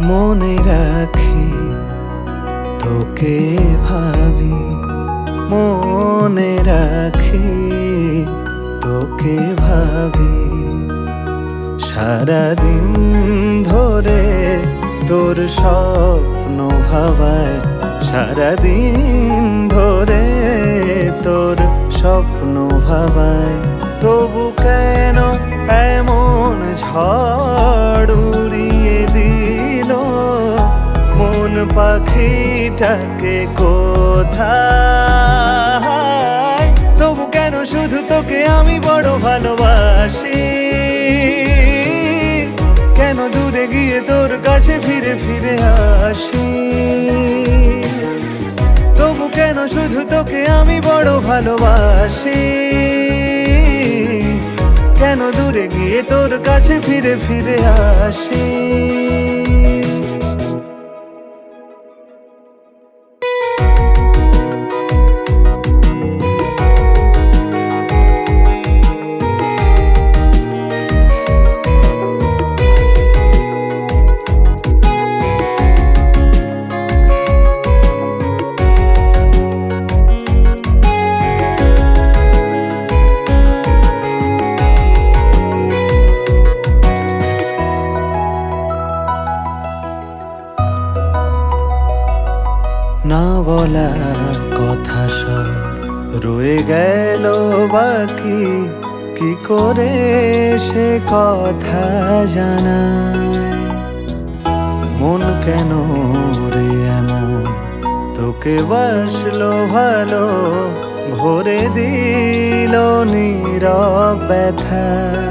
মনে রাখি তোকে ভাবি, মনে রাখি তোকে ভাবি, সারাদিন ধরে তোর স্বপ্ন ভাবায়, সারাদিন ধরে তোর স্বপ্ন ভাবায়। তবু কেন এমন ঝড় উড়িয়ে দিল মন পাখিটাকে কোথায়? তবু কেন শুধু তোকে আমি বড় ভালোবাসি, কেন দূরে গিয়ে তোর কাছে ফিরে ফিরে আসি? তবু কেন শুধু তোকে আমি বড় ভালোবাসি, কেন দূরে গিয়ে তোর কাছে ফিরে ফিরে আসি? না বলা কথা সব রয়ে গেল বাকি, কি করে সে কথা জানায়? মন কেন রে এমন তোকে বাসলো ভালো, ভরে দিল নীরব ব্যথায়।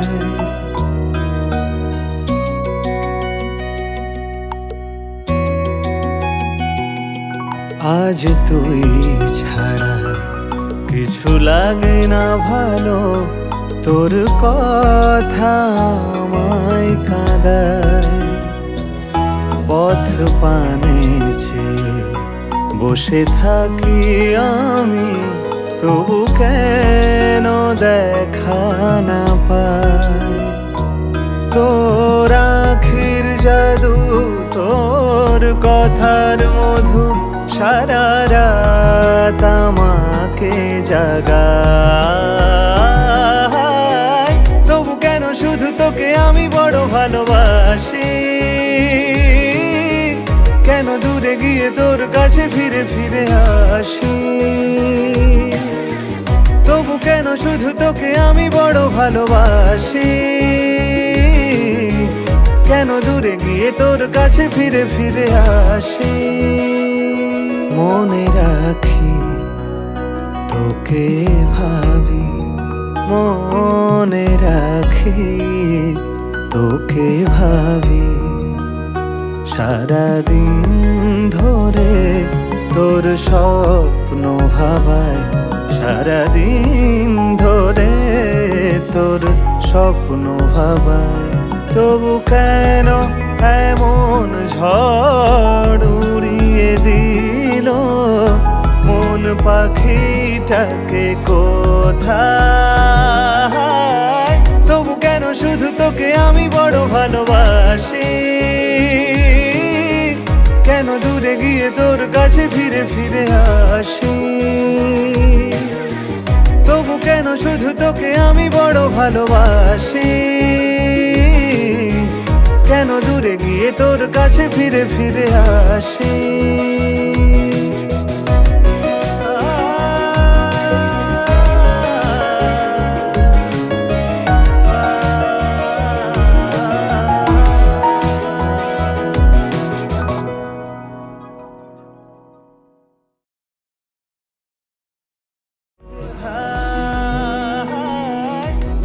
আজ তুই ছাড়া কিছু লাগে না ভালো, তোর কথা আমায় কাঁদায়। পথ পানে চেয়ে বসে থাকি আমি, তবু কেন দেখা না পাই? তোর আখির জাদু, তোর কথার মধু সারা রাত আমাকে জাগায়। তবু কেন শুধু তোকে আমি বড় ভালোবাসি, কেন দূরে গিয়ে তোর কাছে ফিরে ফিরে আসি? তবু কেন শুধু তোকে আমি বড় ভালোবাসি, কেন দূরে গিয়ে তোর কাছে ফিরে ফিরে আসি? মনে রাখি তোকে ভাবি, মনে রাখি তোকে ভাবি, সারাদিন ধরে তোর স্বপ্ন ভাবায়, সারাদিন ধরে তোর স্বপ্ন ভাবায়। তবু কেন এমন ঝড় উড়িয়ে দিল মন পাখিটাকে কোথায়? তবু কেন শুধু তোকে আমি বড় ভালোবাসি, কেন দূরে গিয়ে তোর কাছে ফিরে ফিরে আসি? তবু কেন শুধু তোকে আমি বড় ভালোবাসি, কেন দূরে গিয়ে তোর কাছে ফিরে ফিরে আসি?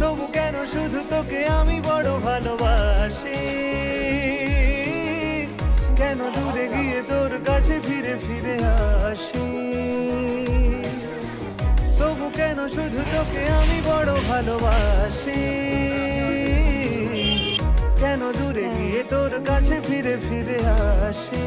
তবু কেন শুধু তোকে আমি বড় ভালোবাসি, কেন দূরে গিয়ে তোর কাছে ফিরে ফিরে আসি? তবু কেন শুধু তোকে আমি বড় ভালোবাসি, কেন দূরে তোর কাছে ফিরে ফিরে আসি।